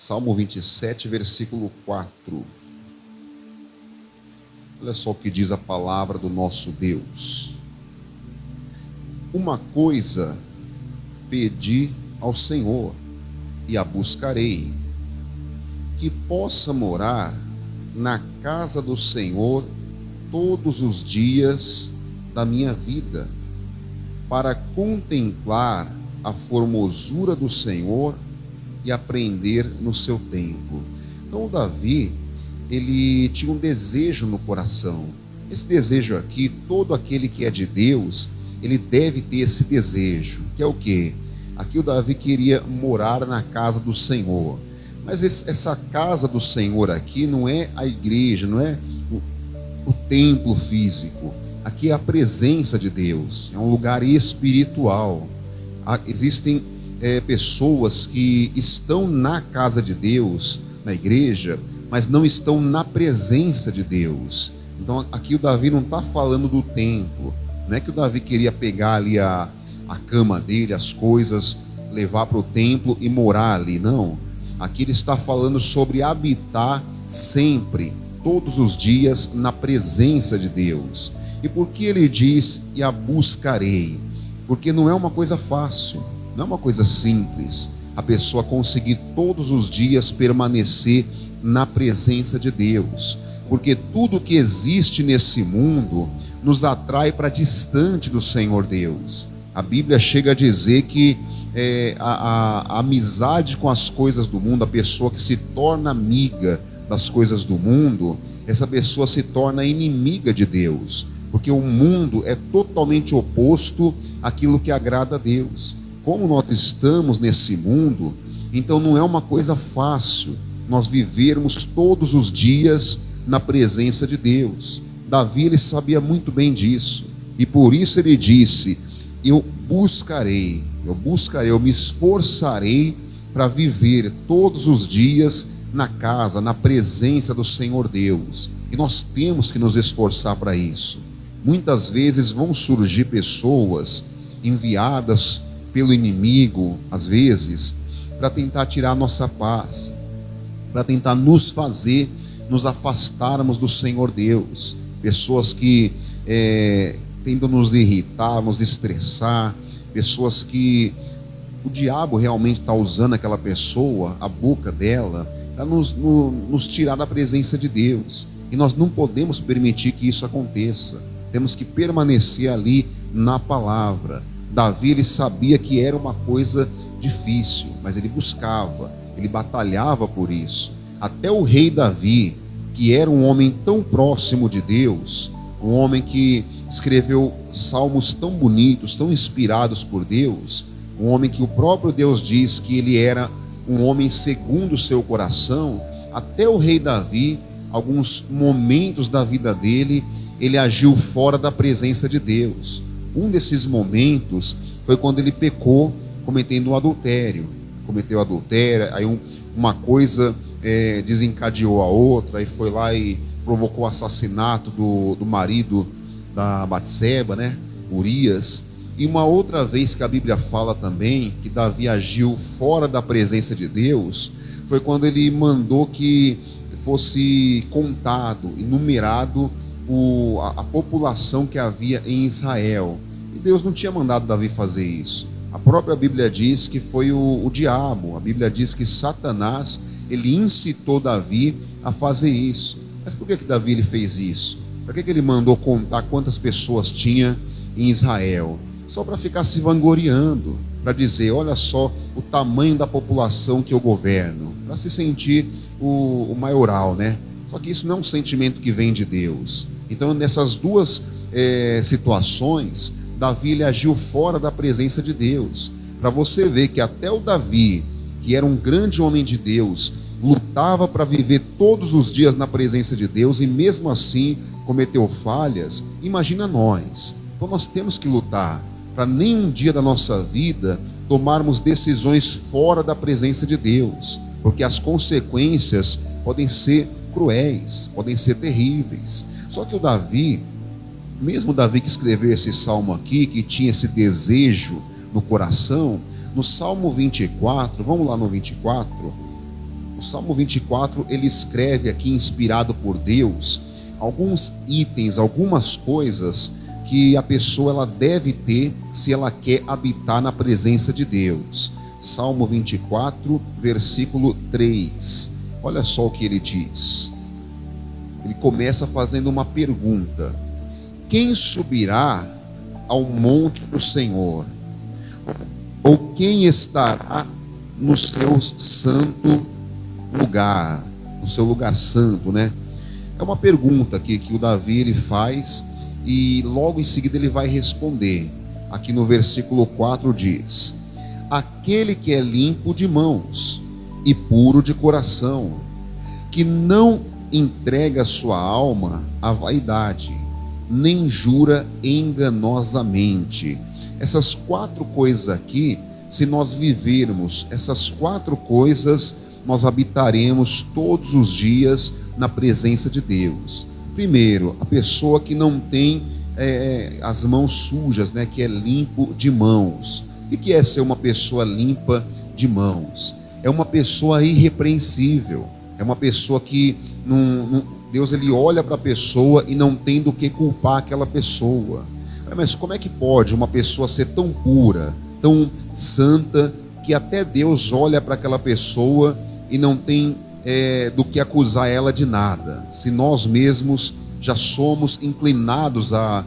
Salmo 27, versículo 4. Olha só o que diz a palavra do nosso Deus. Uma coisa pedi ao Senhor e a buscarei, que possa morar na casa do Senhor todos os dias da minha vida, para contemplar a formosura do Senhor e aprender no seu templo. Então Davi, ele tinha um desejo no coração. Esse desejo aqui, todo aquele que é de Deus, ele deve ter esse desejo, que é o quê? Aqui o Davi queria morar na casa do Senhor. Mas essa casa do Senhor aqui não é a igreja, não é o templo físico. Aqui é a presença de Deus, é um lugar espiritual. Existem pessoas que estão na casa de Deus, na igreja, mas não estão na presença de Deus. Então aqui o Davi não está falando do templo. Não é que o Davi queria pegar ali a cama dele, as coisas, levar para o templo e morar ali, não. Aqui ele está falando sobre habitar sempre, todos os dias, na presença de Deus. E por que ele diz, e a buscarei? Porque não é uma coisa fácil, não é uma coisa simples, a pessoa conseguir todos os dias permanecer na presença de Deus. Porque tudo que existe nesse mundo nos atrai para distante do Senhor Deus. A Bíblia chega a dizer que a amizade com as coisas do mundo, a pessoa que se torna amiga das coisas do mundo, essa pessoa se torna inimiga de Deus, porque o mundo é totalmente oposto àquilo que agrada a Deus. Como nós estamos nesse mundo, então não é uma coisa fácil nós vivermos todos os dias na presença de Deus. Davi, ele sabia muito bem disso, e por isso ele disse: eu me esforçarei para viver todos os dias na casa, na presença do Senhor Deus. E nós temos que nos esforçar para isso. Muitas vezes vão surgir pessoas enviadas pelo inimigo, às vezes, para tentar tirar a nossa paz, para tentar nos fazer nos afastarmos do Senhor Deus. Pessoas que tentam nos irritar, nos estressar, pessoas que o diabo realmente está usando aquela pessoa, a boca dela, para nos tirar da presença de Deus. E nós não podemos permitir que isso aconteça. Temos que permanecer ali na palavra. Davi, ele sabia que era uma coisa difícil, mas ele buscava, ele batalhava por isso. Até o rei Davi, que era um homem tão próximo de Deus, um homem que escreveu salmos tão bonitos, tão inspirados por Deus, um homem que o próprio Deus diz que ele era um homem segundo o seu coração. Até o rei Davi, alguns momentos da vida dele, ele agiu fora da presença de Deus. Um desses momentos foi quando ele pecou, cometendo um adultério. Cometeu adultério, aí uma coisa desencadeou a outra, aí foi lá e provocou o assassinato do marido da Batseba, né? Urias. E uma outra vez que a Bíblia fala também que Davi agiu fora da presença de Deus, foi quando ele mandou que fosse contado e numerado a população que havia em Israel. E Deus não tinha mandado Davi fazer isso. A própria Bíblia diz que foi o diabo. A Bíblia diz que Satanás, ele incitou Davi a fazer isso. Mas por que Davi ele fez isso? Para que ele mandou contar quantas pessoas tinha em Israel? Só para ficar se vangloriando, para dizer, olha só o tamanho da população que eu governo, para se sentir o maioral, né? Só que isso não é um sentimento que vem de Deus. Então, nessas duas situações, Davi ele agiu fora da presença de Deus. Para você ver que até o Davi, que era um grande homem de Deus, lutava para viver todos os dias na presença de Deus, e mesmo assim cometeu falhas. Imagina nós. Então nós temos que lutar para nenhum dia da nossa vida tomarmos decisões fora da presença de Deus, porque as consequências podem ser cruéis, podem ser terríveis. Só que o Davi, mesmo Davi que escreveu esse salmo aqui, que tinha esse desejo no coração, no Salmo 24, vamos lá no 24, O Salmo 24, ele escreve aqui, inspirado por Deus, alguns itens, algumas coisas que a pessoa ela deve ter se ela quer habitar na presença de Deus. Salmo 24, versículo 3. Olha só o que ele diz. Ele começa fazendo uma pergunta: quem subirá ao monte do Senhor? Ou quem estará no seu santo lugar? No seu lugar santo, né? É uma pergunta que o Davi ele faz, e logo em seguida ele vai responder. Aqui no versículo 4 diz: aquele que é limpo de mãos e puro de coração, que não entrega sua alma à vaidade, nem jura enganosamente. Essas 4 coisas aqui, se nós vivermos essas 4 coisas, nós habitaremos todos os dias na presença de Deus. Primeiro, a pessoa que não tem as mãos sujas, né, que é limpo de mãos. O que é ser uma pessoa limpa de mãos? É uma pessoa irrepreensível, é uma pessoa que Deus ele olha para a pessoa e não tem do que culpar aquela pessoa. Mas como é que pode uma pessoa ser tão pura, tão santa, que até Deus olha para aquela pessoa e não tem do que acusar ela de nada? Se nós mesmos já somos inclinados, a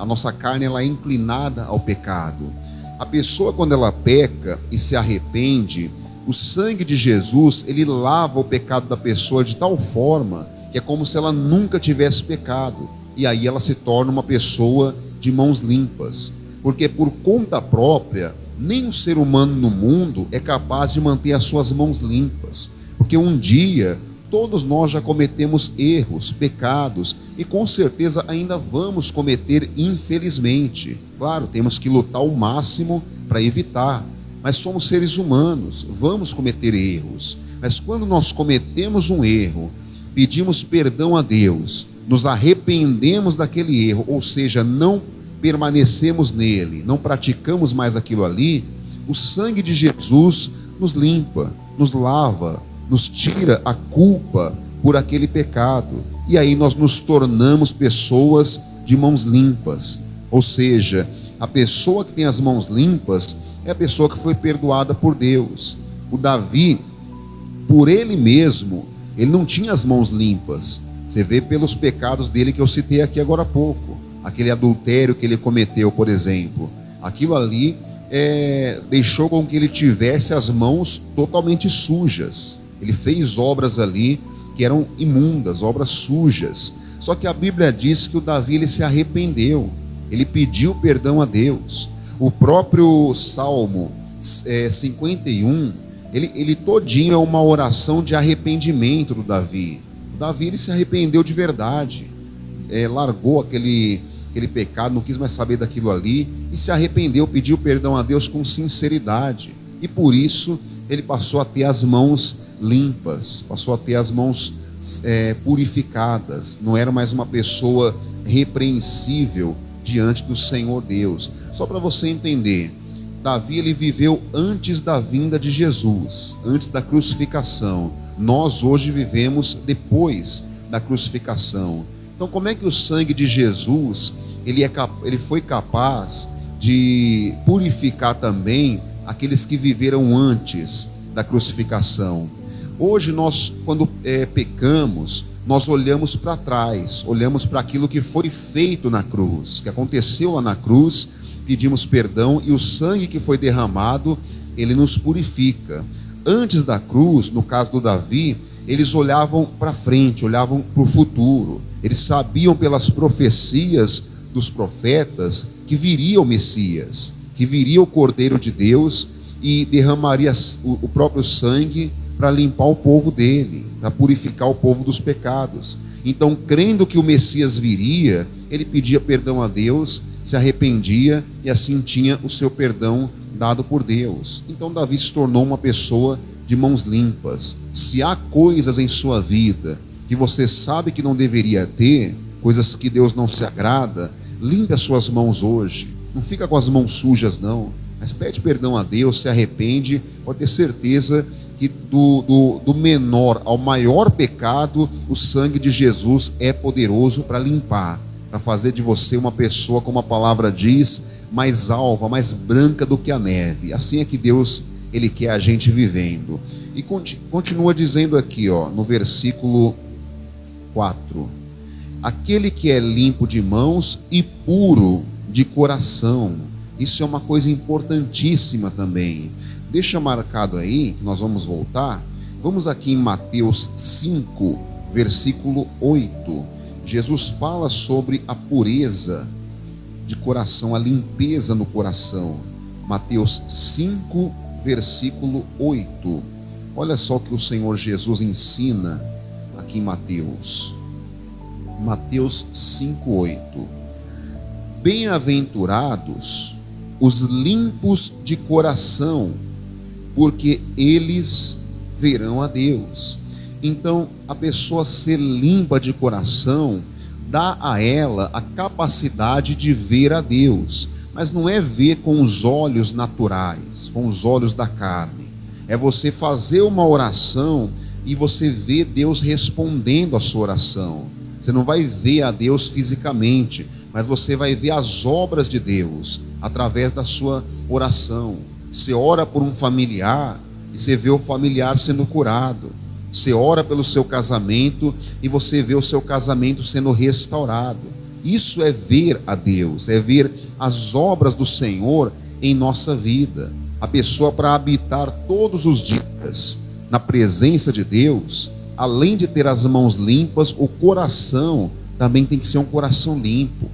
nossa carne ela é inclinada ao pecado. A pessoa, quando ela peca e se arrepende, o sangue de Jesus, ele lava o pecado da pessoa de tal forma que é como se ela nunca tivesse pecado. E aí ela se torna uma pessoa de mãos limpas. Porque por conta própria, nem um ser humano no mundo é capaz de manter as suas mãos limpas. Porque um dia, todos nós já cometemos erros, pecados, e com certeza ainda vamos cometer, infelizmente. Claro, temos que lutar ao máximo para evitar. Mas somos seres humanos, vamos cometer erros. Mas quando nós cometemos um erro, pedimos perdão a Deus, nos arrependemos daquele erro, ou seja, não permanecemos nele, não praticamos mais aquilo ali, o sangue de Jesus nos limpa, nos lava, nos tira a culpa por aquele pecado. E aí nós nos tornamos pessoas de mãos limpas. Ou seja, a pessoa que tem as mãos limpas é a pessoa que foi perdoada por Deus. O Davi, por ele mesmo, ele não tinha as mãos limpas. Você vê pelos pecados dele que eu citei aqui agora há pouco. Aquele adultério que ele cometeu, por exemplo. Aquilo ali deixou com que ele tivesse as mãos totalmente sujas. Ele fez obras ali que eram imundas, obras sujas. Só que a Bíblia diz que o Davi ele se arrependeu. Ele pediu perdão a Deus. O próprio Salmo 51, ele todinho é uma oração de arrependimento do Davi. O Davi ele se arrependeu de verdade, largou aquele pecado, não quis mais saber daquilo ali, e se arrependeu, pediu perdão a Deus com sinceridade. E por isso ele passou a ter as mãos limpas, passou a ter as mãos purificadas. Não era mais uma pessoa repreensível diante do Senhor Deus. Só para você entender, Davi ele viveu antes da vinda de Jesus, antes da crucificação. Nós hoje vivemos depois da crucificação. Então como é que o sangue de Jesus ele foi capaz de purificar também aqueles que viveram antes da crucificação? Hoje nós, quando pecamos, nós olhamos para trás, olhamos para aquilo que foi feito na cruz, que aconteceu lá na cruz, pedimos perdão, e o sangue que foi derramado, ele nos purifica. Antes da cruz, no caso do Davi, eles olhavam para frente, olhavam para o futuro. Eles sabiam pelas profecias dos profetas que viria o Messias, que viria o Cordeiro de Deus e derramaria o próprio sangue para limpar o povo dele, para purificar o povo dos pecados. Então, crendo que o Messias viria, ele pedia perdão a Deus, se arrependia e assim tinha o seu perdão dado por Deus. Então Davi se tornou uma pessoa de mãos limpas. Se há coisas em sua vida que você sabe que não deveria ter, coisas que Deus não se agrada, limpe as suas mãos hoje. Não fica com as mãos sujas não, mas pede perdão a Deus, se arrepende. Pode ter certeza que do menor ao maior pecado, o sangue de Jesus é poderoso para limpar, para fazer de você uma pessoa, como a palavra diz, mais alva, mais branca do que a neve. Assim é que Deus, Ele quer a gente vivendo. E continua dizendo aqui, no versículo 4: aquele que é limpo de mãos e puro de coração. Isso é uma coisa importantíssima também. Deixa marcado aí, que nós vamos voltar. Vamos aqui em Mateus 5, versículo 8. Jesus fala sobre a pureza de coração, a limpeza no coração. Mateus 5, versículo 8. Olha só o que o Senhor Jesus ensina aqui em Mateus. Mateus 5, 8. Bem-aventurados os limpos de coração, porque eles verão a Deus. Então, a pessoa ser limpa de coração dá a ela a capacidade de ver a Deus, mas não é ver com os olhos naturais, com os olhos da carne. É você fazer uma oração e você vê Deus respondendo a sua oração. Você não vai ver a Deus fisicamente, mas você vai ver as obras de Deus através da sua oração. Você ora por um familiar e você vê o familiar sendo curado. Você ora pelo seu casamento e você vê o seu casamento sendo restaurado. Isso é ver a Deus, é ver as obras do Senhor em nossa vida. A pessoa, para habitar todos os dias na presença de Deus, além de ter as mãos limpas, o coração também tem que ser um coração limpo.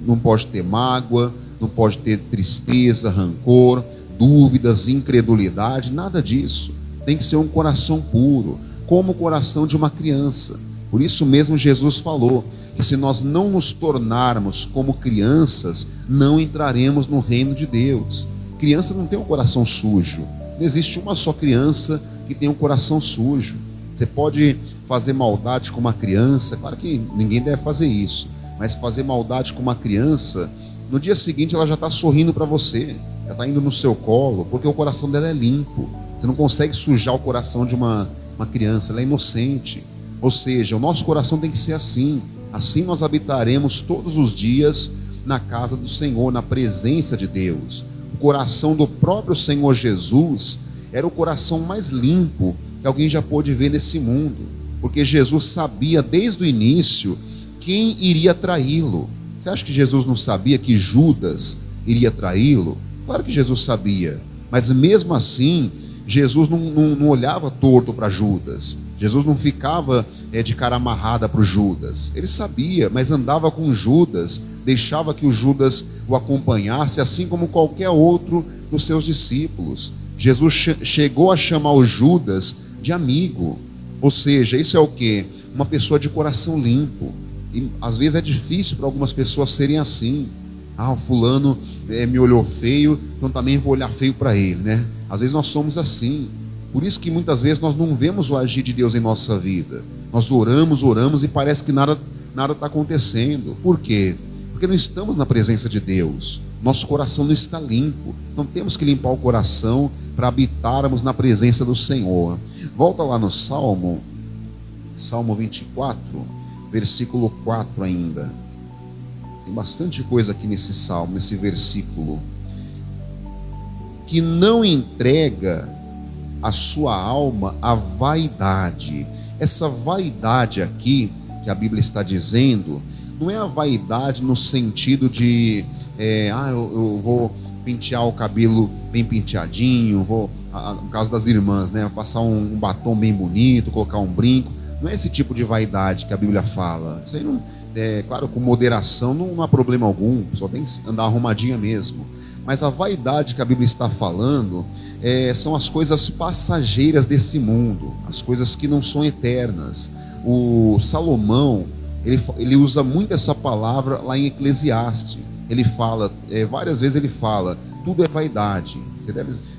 Não pode ter mágoa, não pode ter tristeza, rancor, dúvidas, incredulidade, nada disso. Tem que ser um coração puro, como o coração de uma criança. Por isso mesmo Jesus falou que se nós não nos tornarmos como crianças, não entraremos no reino de Deus. Criança não tem um coração sujo. Não existe uma só criança que tem um coração sujo. Você pode fazer maldade com uma criança, claro que ninguém deve fazer isso, mas fazer maldade com uma criança, no dia seguinte ela já está sorrindo para você, já está indo no seu colo, porque o coração dela é limpo. Você não consegue sujar o coração de uma criança, ela é inocente. Ou seja, o nosso coração tem que ser assim. Assim nós habitaremos todos os dias na casa do Senhor, na presença de Deus. O coração do próprio Senhor Jesus era o coração mais limpo que alguém já pôde ver nesse mundo, porque Jesus sabia desde o início quem iria traí-lo. Você acha que Jesus não sabia que Judas iria traí-lo? Claro que Jesus sabia, mas mesmo assim Jesus não olhava torto para Judas. Jesus não ficava de cara amarrada para o Judas. Ele sabia, mas andava com Judas, deixava que o Judas o acompanhasse, assim como qualquer outro dos seus discípulos. Jesus chegou a chamar o Judas de amigo. Ou seja, isso é o quê? Uma pessoa de coração limpo. E às vezes é difícil para algumas pessoas serem assim. O fulano me olhou feio, então também vou olhar feio para ele, né? Às vezes nós somos assim. Por isso que muitas vezes nós não vemos o agir de Deus em nossa vida. Nós oramos e parece que nada está acontecendo. Por quê? Porque não estamos na presença de Deus. Nosso coração não está limpo. Então temos que limpar o coração para habitarmos na presença do Senhor. Volta lá no Salmo 24, versículo 4 ainda. Tem bastante coisa aqui nesse salmo, nesse versículo. Que não entrega a sua alma à vaidade. Essa vaidade aqui, que a Bíblia está dizendo, não é a vaidade no sentido de eu vou pentear o cabelo bem penteadinho, no caso das irmãs, né, passar um batom bem bonito, colocar um brinco. Não é esse tipo de vaidade que a Bíblia fala. Isso aí não, claro, com moderação não há problema algum, só tem que andar arrumadinha mesmo. Mas a vaidade que a Bíblia está falando são as coisas passageiras desse mundo, as coisas que não são eternas. O Salomão, ele usa muito essa palavra lá em Eclesiastes. Ele fala, várias vezes ele fala, tudo é vaidade.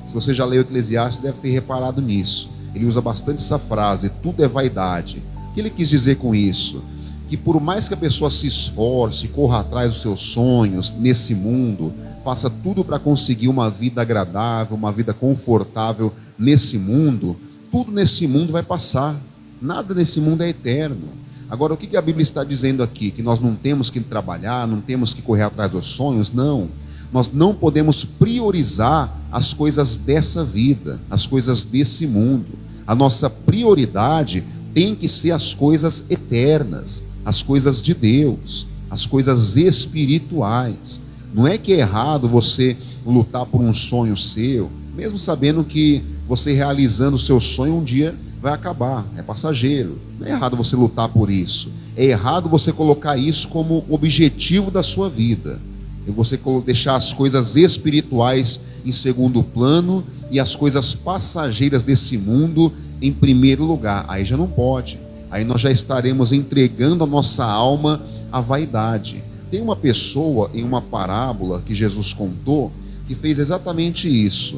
Se você já leu Eclesiastes, deve ter reparado nisso. Ele usa bastante essa frase, tudo é vaidade. O que ele quis dizer com isso? Que por mais que a pessoa se esforce, corra atrás dos seus sonhos nesse mundo, faça tudo para conseguir uma vida agradável, uma vida confortável nesse mundo, tudo nesse mundo vai passar, nada nesse mundo é eterno. Agora, o que a Bíblia está dizendo aqui? Que nós não temos que trabalhar, não temos que correr atrás dos sonhos? Não. Nós não podemos priorizar as coisas dessa vida, as coisas desse mundo. A nossa prioridade tem que ser as coisas eternas, as coisas de Deus, as coisas espirituais. Não é que é errado você lutar por um sonho seu, mesmo sabendo que você realizando o seu sonho um dia vai acabar, é passageiro. Não é errado você lutar por isso. É errado você colocar isso como objetivo da sua vida. E você deixar as coisas espirituais em segundo plano e as coisas passageiras desse mundo em primeiro lugar. Aí já não pode. Aí nós já estaremos entregando a nossa alma à vaidade. Tem uma pessoa em uma parábola que Jesus contou que fez exatamente isso.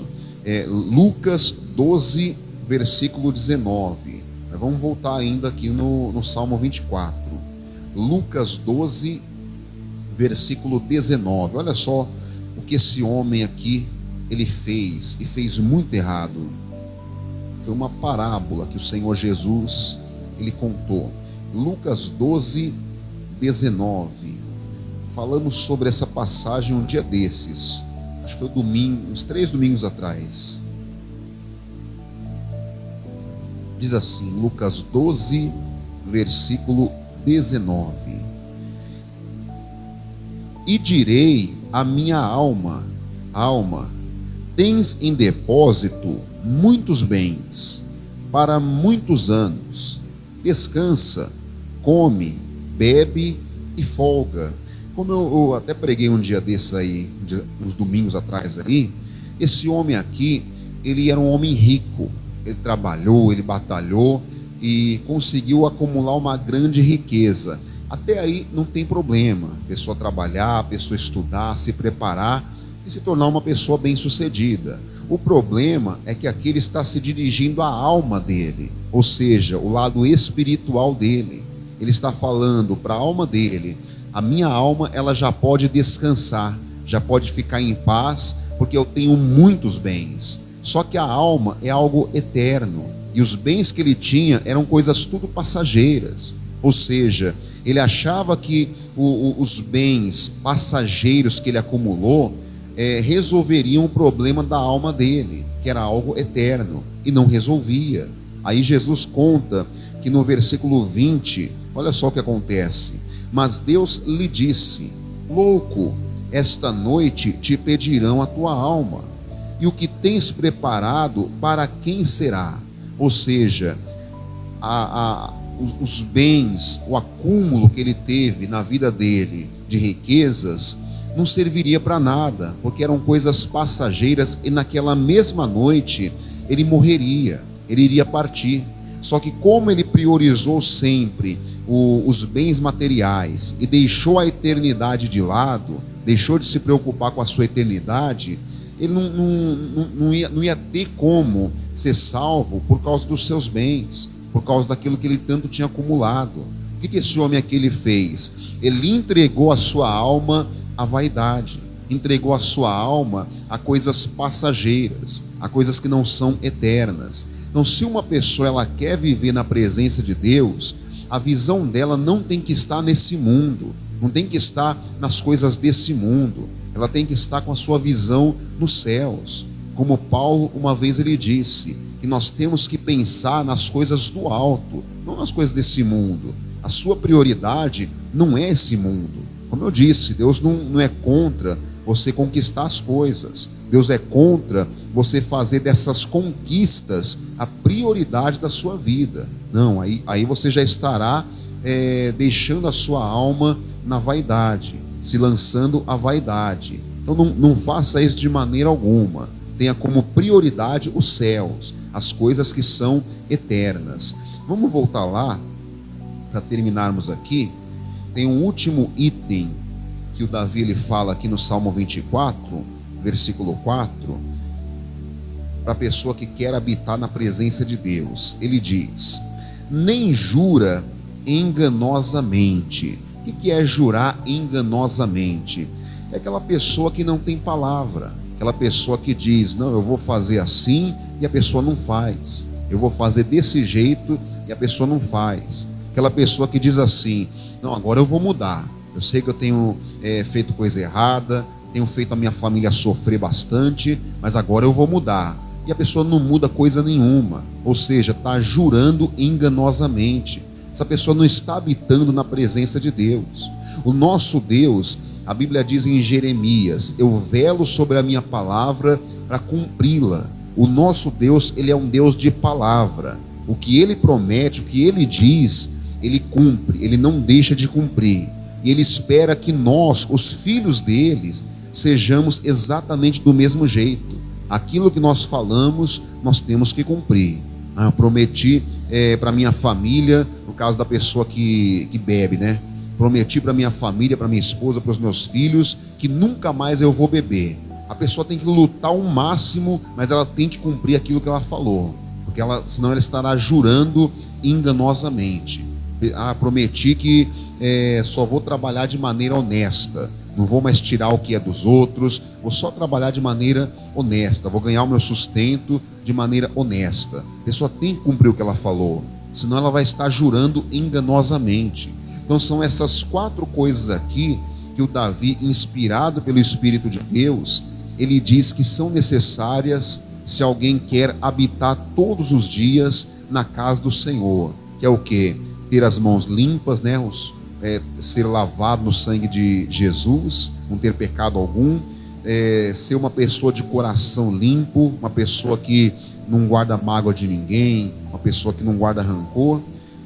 Lucas 12, versículo 19. Mas vamos voltar ainda aqui no Salmo 24. Lucas 12, versículo 19. Olha só o que esse homem aqui ele fez, e fez muito errado. Foi uma parábola que o Senhor Jesus ele contou. Lucas 12, 19. Falamos sobre essa passagem um dia desses, acho que foi domingo, uns 3 domingos atrás. Diz assim, Lucas 12, versículo 19: E direi à minha alma: alma, tens em depósito muitos bens para muitos anos. Descansa, come, bebe e folga. Como eu até preguei um dia desses aí, uns domingos atrás aí, esse homem aqui, ele era um homem rico. Ele trabalhou, ele batalhou e conseguiu acumular uma grande riqueza. Até aí não tem problema, a pessoa trabalhar, a pessoa estudar, se preparar e se tornar uma pessoa bem-sucedida. O problema é que aqui ele está se dirigindo à alma dele, ou seja, o lado espiritual dele. Ele está falando para a alma dele: a minha alma, ela já pode descansar, já pode ficar em paz, porque eu tenho muitos bens. Só que a alma é algo eterno, e os bens que ele tinha eram coisas tudo passageiras. Ou seja, ele achava que os bens passageiros que ele acumulou resolveriam o problema da alma dele, que era algo eterno, e não resolvia. Aí Jesus conta que no versículo 20, olha só o que acontece: mas Deus lhe disse: louco, esta noite te pedirão a tua alma, e o que tens preparado para quem será? Ou seja, os bens, o acúmulo que ele teve na vida dele de riquezas não serviria para nada, porque eram coisas passageiras, e naquela mesma noite ele morreria, ele iria partir. Só que como ele priorizou sempre os bens materiais e deixou a eternidade de lado, deixou de se preocupar com a sua eternidade, ele não ia ter como ser salvo por causa dos seus bens, por causa daquilo que ele tanto tinha acumulado. O que esse homem aqui ele fez? Ele entregou a sua alma à vaidade, entregou a sua alma a coisas passageiras, a coisas que não são eternas. Então, se uma pessoa ela quer viver na presença de Deus, a visão dela não tem que estar nesse mundo, não tem que estar nas coisas desse mundo. Ela tem que estar com a sua visão nos céus. Como Paulo uma vez ele disse, que nós temos que pensar nas coisas do alto, não nas coisas desse mundo. A sua prioridade não é esse mundo. Como eu disse, Deus não é contra você conquistar as coisas. Deus é contra você fazer dessas conquistas a prioridade da sua vida. Não, aí você já estará deixando a sua alma na vaidade, se lançando à vaidade. Então não faça isso de maneira alguma. Tenha como prioridade os céus, as coisas que são eternas. Vamos voltar lá, para terminarmos aqui. Tem um último item que o Davi ele fala aqui no Salmo 24, versículo 4, para a pessoa que quer habitar na presença de Deus. Ele diz: nem jura enganosamente. O que é jurar enganosamente? É aquela pessoa que não tem palavra, aquela pessoa que diz: não, eu vou fazer assim, e a pessoa não faz. eu vou fazer desse jeito, e a pessoa não faz. Aquela pessoa que diz assim: não, agora eu vou mudar. Eu sei que eu tenho feito coisa errada, tenho feito a minha família sofrer bastante, mas agora eu vou mudar. E a pessoa não muda coisa nenhuma, ou seja, está jurando enganosamente. Essa pessoa não está habitando na presença de Deus. O nosso Deus, a Bíblia diz em Jeremias: eu velo sobre a minha palavra para cumpri-la. O nosso Deus, ele é um Deus de palavra. O que ele promete, o que ele diz, ele cumpre, ele não deixa de cumprir. E ele espera que nós, os filhos dele, sejamos exatamente do mesmo jeito. Aquilo que nós falamos, nós temos que cumprir. Eu prometi para minha família, no caso da pessoa que bebe, né? Prometi para minha família, para minha esposa, para os meus filhos, que nunca mais eu vou beber. A pessoa tem que lutar ao máximo, mas ela tem que cumprir aquilo que ela falou, porque senão ela estará jurando enganosamente. Prometi que só vou trabalhar de maneira honesta, não vou mais tirar o que é dos outros, vou só trabalhar de maneira honesta, vou ganhar o meu sustento de maneira honesta. A pessoa tem que cumprir o que ela falou, senão ela vai estar jurando enganosamente. Então são essas 4 coisas aqui que o Davi, inspirado pelo Espírito de Deus, ele diz que são necessárias se alguém quer habitar todos os dias na casa do Senhor. Que é o quê? Ter as mãos limpas, né? Ser lavado no sangue de Jesus, não ter pecado algum, ser uma pessoa de coração limpo, uma pessoa que não guarda mágoa de ninguém, uma pessoa que não guarda rancor,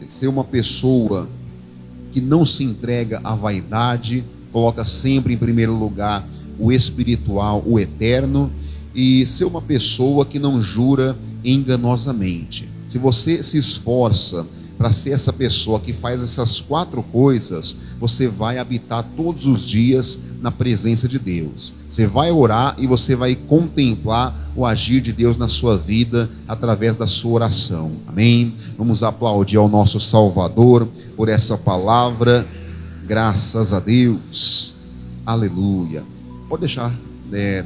ser uma pessoa que não se entrega à vaidade, coloca sempre em primeiro lugar o espiritual, o eterno, e ser uma pessoa que não jura enganosamente. Se você se esforça para ser essa pessoa que faz essas 4 coisas, você vai habitar todos os dias na presença de Deus. Você vai orar e você vai contemplar o agir de Deus na sua vida através da sua oração. Amém? Vamos aplaudir ao nosso Salvador por essa palavra. Graças a Deus. Aleluia. Pode deixar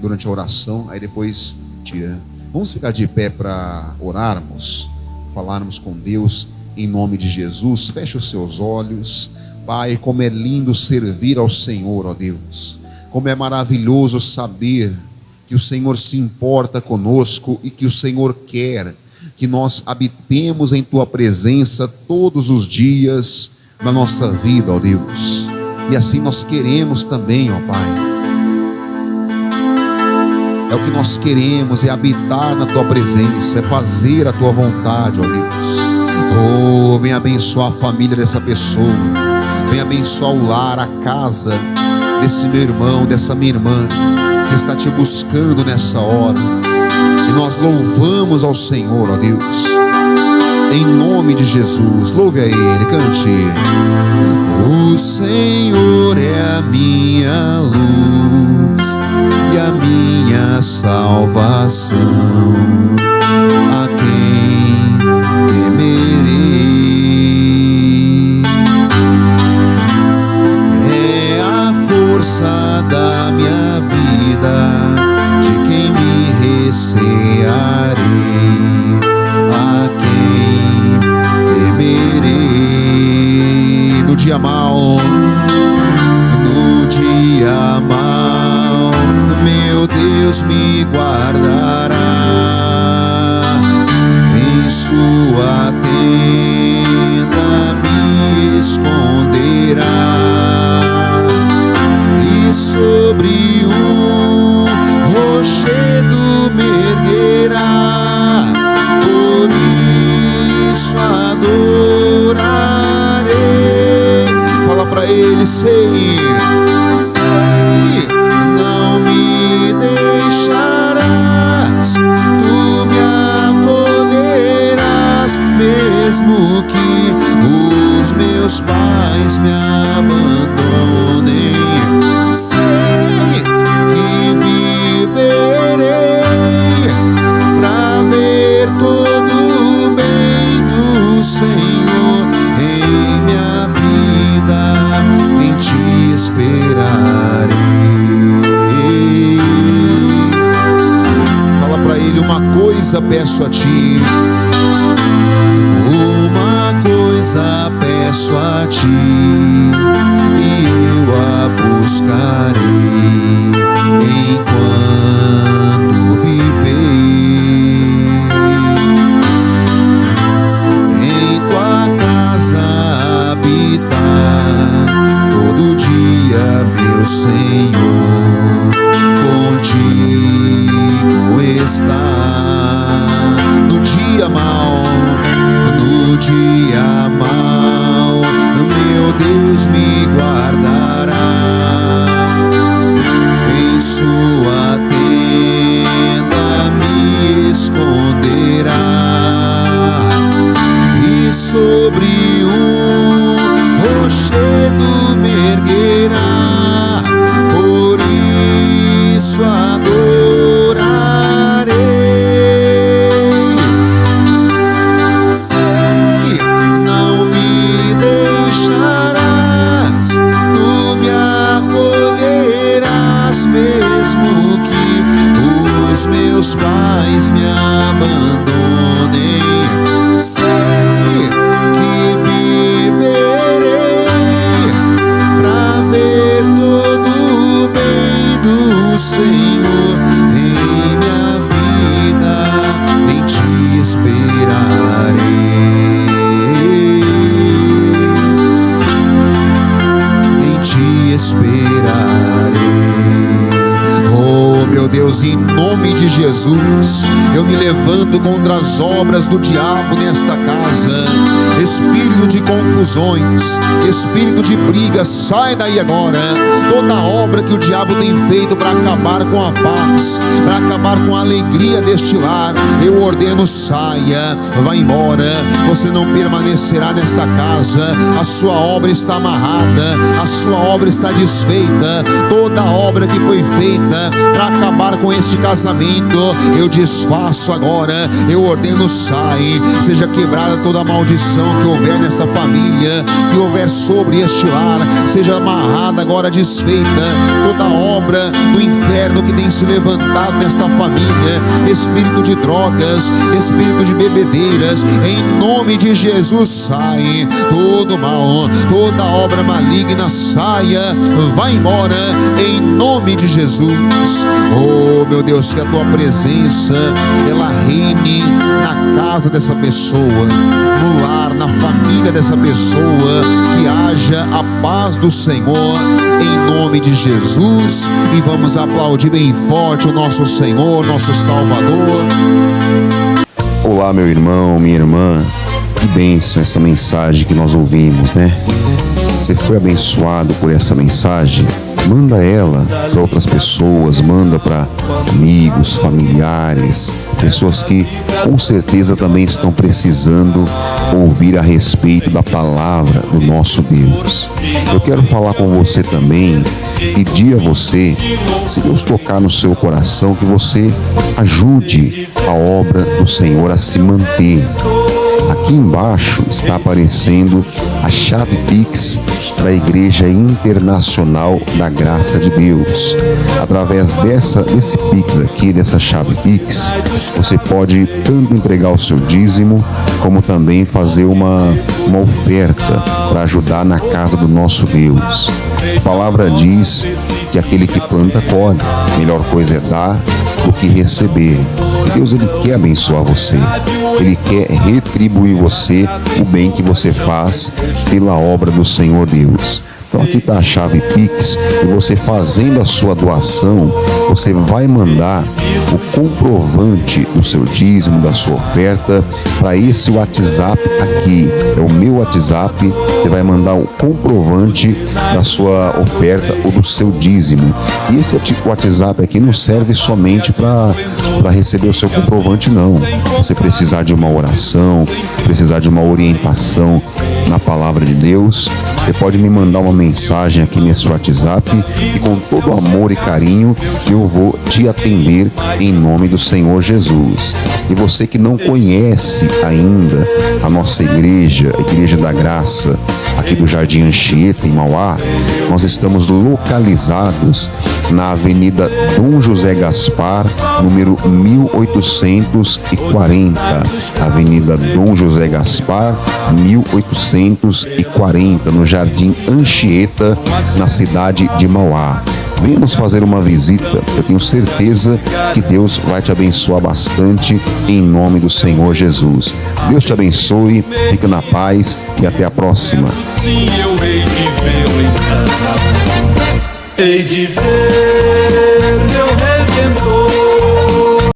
durante a oração, aí depois tira. Vamos ficar de pé para orarmos, falarmos com Deus em nome de Jesus. Feche os seus olhos. Pai, como é lindo servir ao Senhor, ó Deus. Como é maravilhoso saber que o Senhor se importa conosco e que o Senhor quer que nós habitemos em Tua presença todos os dias da nossa vida, ó Deus. E assim nós queremos também, ó Pai. É o que nós queremos, é habitar na Tua presença, é fazer a Tua vontade, ó Deus. Oh, vem abençoar a família dessa pessoa, vem abençoar o lar, a casa desse meu irmão, dessa minha irmã que está Te buscando nessa hora. E nós louvamos ao Senhor, ó Deus, em nome de Jesus. Louve a Ele, cante. O Senhor é a minha luz e a minha salvação, a quem temerei. É a força da minha vida, de quem me recearei, a quem temerei. No dia mau, meu Deus me guardará, em sua tenda me esconderá, e sobre um rochedo me erguerá. Por isso adorarei. Fala pra Ele, sei, não me deixarás, Tu me acolherás, mesmo que os meus pais me abandonem. Sei que viverei pra ver todo o bem do Senhor em minha vida, em Te esperarei. Fala pra Ele, uma coisa peço a Ti, peço a ti e eu a buscarei enquanto viver em tua casa habitar todo dia, meu Senhor, contigo estar no dia mau, no dia mau, meu Deus me guardará em sua tenda, me esconderá e sobre um rochedo me erguerá, por isso adorarei. Sei, não me deixarás, tu me acolherás, mesmo que os meus pais me abandonem. Sei que viverei pra ver todo o bem do Senhor em minha vida, em ti esperarei, em ti esperarei. Oh, meu Deus, em nome de Jesus, eu me levanto contra as obras do diabo nesta casa. Espírito de confusões, espírito de briga, sai daí agora. Toda obra que o diabo tem feito para acabar com a paz, para acabar com a alegria deste lar, eu ordeno, saia, vá embora. Você não permanecerá nesta casa. A sua obra está amarrada, a sua obra está desfeita. Toda obra que foi feita para acabar com este casamento, eu desfaço agora. Eu ordeno, sai. Seja quebrada toda maldição que houver nessa família, que houver sobre este lar, seja amarrada agora, desfeita. Toda obra do inferno que tem se levantado nesta família, espírito de drogas, espírito de bebedeiras, em nome de Jesus, sai. Todo mal, toda obra maligna, saia, vai embora, em nome de Jesus. Oh, meu Deus, que a tua presença, ela reine na casa dessa pessoa, no lar, na família dessa pessoa, que haja a paz do Senhor, em nome de Jesus. E vamos aplaudir bem forte o nosso Senhor, nosso Salvador. Olá, meu irmão, minha irmã, que bênção essa mensagem que nós ouvimos, né? Você foi abençoado por essa mensagem? Manda ela para outras pessoas, manda para amigos, familiares, pessoas que com certeza também estão precisando ouvir a respeito da palavra do nosso Deus. Eu quero falar com você também, pedir a você, se Deus tocar no seu coração, que você ajude a obra do Senhor a se manter. Aqui embaixo está aparecendo a chave Pix da Igreja Internacional da Graça de Deus. Através desse Pix aqui, dessa chave Pix, você pode tanto entregar o seu dízimo, como também fazer uma oferta para ajudar na casa do nosso Deus. A palavra diz que aquele que planta colhe. A melhor coisa é dar do que receber. E Deus, Ele quer abençoar você. Ele quer retribuir você o bem que você faz pela obra do Senhor Deus. Então aqui está a chave Pix, e você fazendo a sua doação, você vai mandar o comprovante do seu dízimo, da sua oferta, para esse WhatsApp aqui. É o meu WhatsApp. Você vai mandar o comprovante da sua oferta ou do seu dízimo. E esse WhatsApp aqui não serve somente para receber o seu comprovante, não. Você precisar de uma oração, precisar de uma orientação na palavra de Deus, você pode me mandar uma mensagem aqui nesse WhatsApp, e com todo amor e carinho eu vou te atender em nome do Senhor Jesus. E você que não conhece ainda a nossa igreja, a Igreja da Graça, aqui do Jardim Anchieta, em Mauá, nós estamos localizados na Avenida Dom José Gaspar, número 1840. Avenida Dom José Gaspar, 1840, no Jardim Anchieta, na cidade de Mauá. Venha nos fazer uma visita, eu tenho certeza que Deus vai te abençoar bastante em nome do Senhor Jesus. Deus te abençoe, fica na paz e até a próxima. Sim, eu hei de vê-lo em cada hei de ver meu Redentor.